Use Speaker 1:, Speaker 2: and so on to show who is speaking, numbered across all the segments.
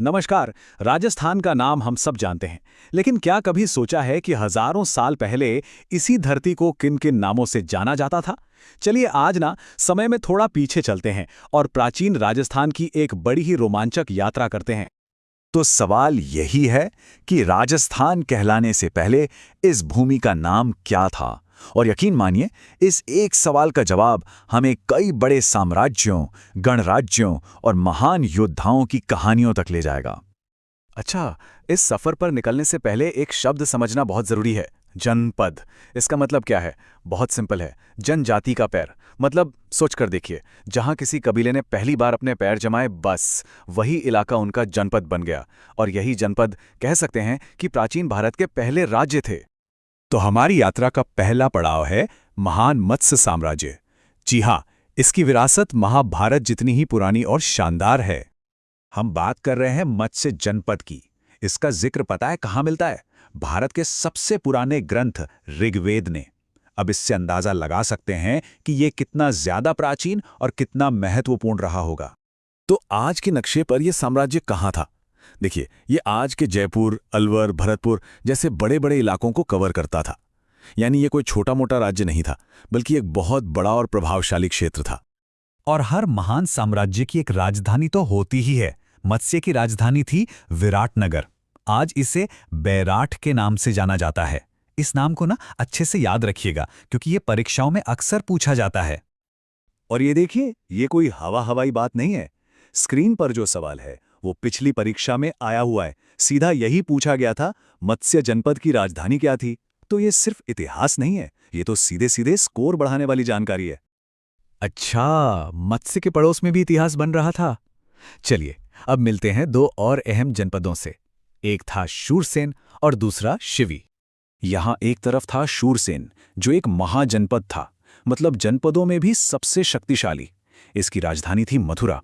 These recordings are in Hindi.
Speaker 1: नमस्कार। राजस्थान का नाम हम सब जानते हैं, लेकिन क्या कभी सोचा है कि हजारों साल पहले इसी धरती को किन किन नामों से जाना जाता था? चलिए आज ना समय में थोड़ा पीछे चलते हैं और प्राचीन राजस्थान की एक बड़ी ही रोमांचक यात्रा करते हैं।
Speaker 2: तो सवाल यही है कि राजस्थान कहलाने से पहले इस भूमि का नाम क्या था। और यकीन मानिए, इस एक सवाल का जवाब हमें कई बड़े साम्राज्यों, गणराज्यों और महान योद्धाओं की कहानियों तक ले जाएगा।
Speaker 1: अच्छा, इस सफर पर निकलने से पहले एक शब्द समझना बहुत जरूरी है, जनपद। इसका मतलब क्या है? बहुत सिंपल है, जनजाति का पैर। मतलब सोच कर देखिए, जहां किसी कबीले ने पहली बार अपने पैर जमाए, बस वही इलाका उनका जनपद बन गया। और यही जनपद कह सकते हैं कि प्राचीन भारत के पहले राज्य थे।
Speaker 2: तो हमारी यात्रा का पहला पड़ाव है महान मत्स्य साम्राज्य। जी हाँ, इसकी विरासत महाभारत जितनी ही पुरानी और शानदार है। हम बात कर रहे हैं मत्स्य जनपद की। इसका जिक्र पता है कहाँ मिलता है? भारत के सबसे पुराने ग्रंथ ऋग्वेद ने। अब इससे अंदाजा लगा सकते हैं कि ये कितना ज्यादा प्राचीन और कितना महत्वपूर्ण रहा होगा। तो आज के नक्शे पर यह साम्राज्य कहाँ था? देखिए, ये आज के जयपुर, अलवर, भरतपुर जैसे बड़े बड़े इलाकों को कवर करता था। यानी ये कोई छोटा मोटा राज्य नहीं था, बल्कि एक बहुत बड़ा और प्रभावशाली क्षेत्र था।
Speaker 3: और हर महान साम्राज्य की एक राजधानी तो होती ही है। मत्स्य की राजधानी थी विराटनगर। आज इसे बैराठ के नाम से जाना जाता है। इस नाम को ना अच्छे से याद रखिएगा, क्योंकि ये परीक्षाओं में अक्सर पूछा जाता है।
Speaker 2: और ये देखिए, ये कोई हवाई बात नहीं है। स्क्रीन पर जो सवाल है वो पिछली परीक्षा में आया हुआ है। सीधा यही पूछा गया था, मत्स्य जनपद की राजधानी क्या थी। तो ये सिर्फ इतिहास नहीं है, ये तो सीधे सीधे स्कोर बढ़ाने वाली जानकारी है।
Speaker 1: अच्छा, मत्स्य के पड़ोस में भी इतिहास बन रहा था। चलिए अब मिलते हैं दो और अहम जनपदों से। एक था शूरसेन और दूसरा शिवी।
Speaker 2: यहां एक तरफ था शूरसेन, जो एक महाजनपद था, मतलब जनपदों में भी सबसे शक्तिशाली। इसकी राजधानी थी मथुरा।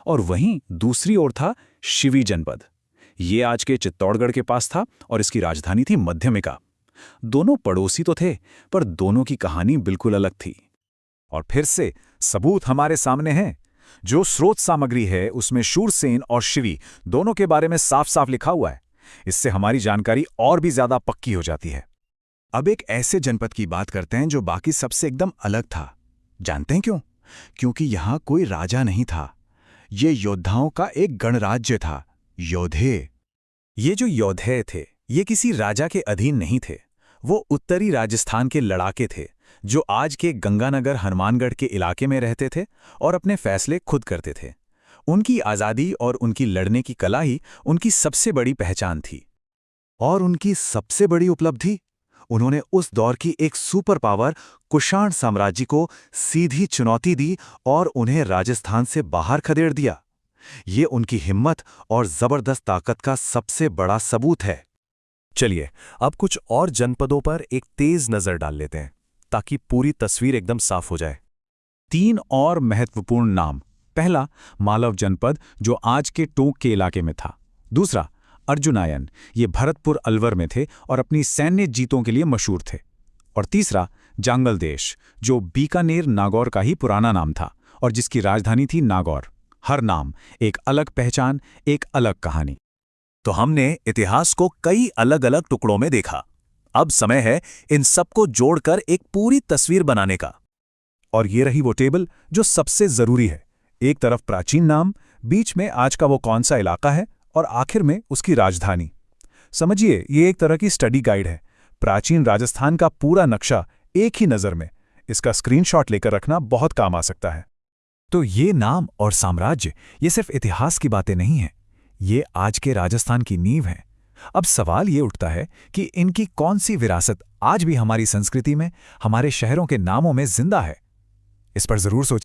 Speaker 2: और वहीं दूसरी ओर था शिवी जनपद। ये आज के चित्तौड़गढ़ के पास था और इसकी राजधानी थी मध्यमिका। दोनों पड़ोसी तो थे, पर दोनों की कहानी बिल्कुल अलग थी। और फिर से सबूत हमारे सामने हैं। जो स्रोत सामग्री है उसमें शूरसेन और शिवी दोनों के बारे में साफ साफ लिखा हुआ है। इससे हमारी जानकारी और भी ज्यादा पक्की हो जाती है। अब एक ऐसे जनपद की बात करते हैं जो बाकी सबसे एकदम अलग था। जानते हैं क्यों? क्योंकि यहां कोई राजा नहीं था। ये योद्धाओं का एक गणराज्य था, योधे। ये जो योधे थे, ये किसी राजा के अधीन नहीं थे। वो उत्तरी राजस्थान के लड़ाके थे, जो आज के गंगानगर, हनुमानगढ़ के इलाके में रहते थे और अपने फैसले खुद करते थे। उनकी आज़ादी और उनकी लड़ने की कला ही उनकी सबसे बड़ी पहचान थी। और उनकी सबसे बड़ी उपलब्धि, उन्होंने उस दौर की एक सुपर पावर कुषाण साम्राज्य को सीधी चुनौती दी और उन्हें राजस्थान से बाहर खदेड़ दिया। ये उनकी हिम्मत और जबरदस्त ताकत का सबसे बड़ा सबूत है। चलिए अब कुछ और जनपदों पर एक तेज नजर डाल लेते हैं, ताकि पूरी तस्वीर एकदम साफ हो जाए। 3 और महत्वपूर्ण नाम। पहला, मालव जनपद, जो आज के टोंक के इलाके में था। दूसरा, अर्जुनायन, ये भरतपुर, अलवर में थे और अपनी सैन्य जीतों के लिए मशहूर थे। और तीसरा, जांगल देश, जो बीकानेर, नागौर का ही पुराना नाम था और जिसकी राजधानी थी नागौर। हर नाम एक अलग पहचान, एक अलग कहानी। तो हमने इतिहास को कई अलग अलग टुकड़ों में देखा। अब समय है इन सबको जोड़कर एक पूरी तस्वीर बनाने का। और ये रही वो टेबल जो सबसे जरूरी है। एक तरफ प्राचीन नाम, बीच में आज का वो कौन सा इलाका है और आखिर में उसकी राजधानी। समझिए, ये एक तरह की स्टडी गाइड है। प्राचीन राजस्थान का पूरा नक्शा एक ही नज़र में। इसका स्क्रीनशॉट लेकर रखना बहुत काम आ सकता है। तो ये नाम और साम्राज्य, ये सिर्फ इतिहास की बातें नहीं हैं, ये आज के राजस्थान की नींव है। अब सवाल ये उठता है कि इनकी कौन सी विरासत आज भी हमारी संस्कृति में, हमारे शहरों के नामों में जिंदा है। इस पर जरूर सोचिए।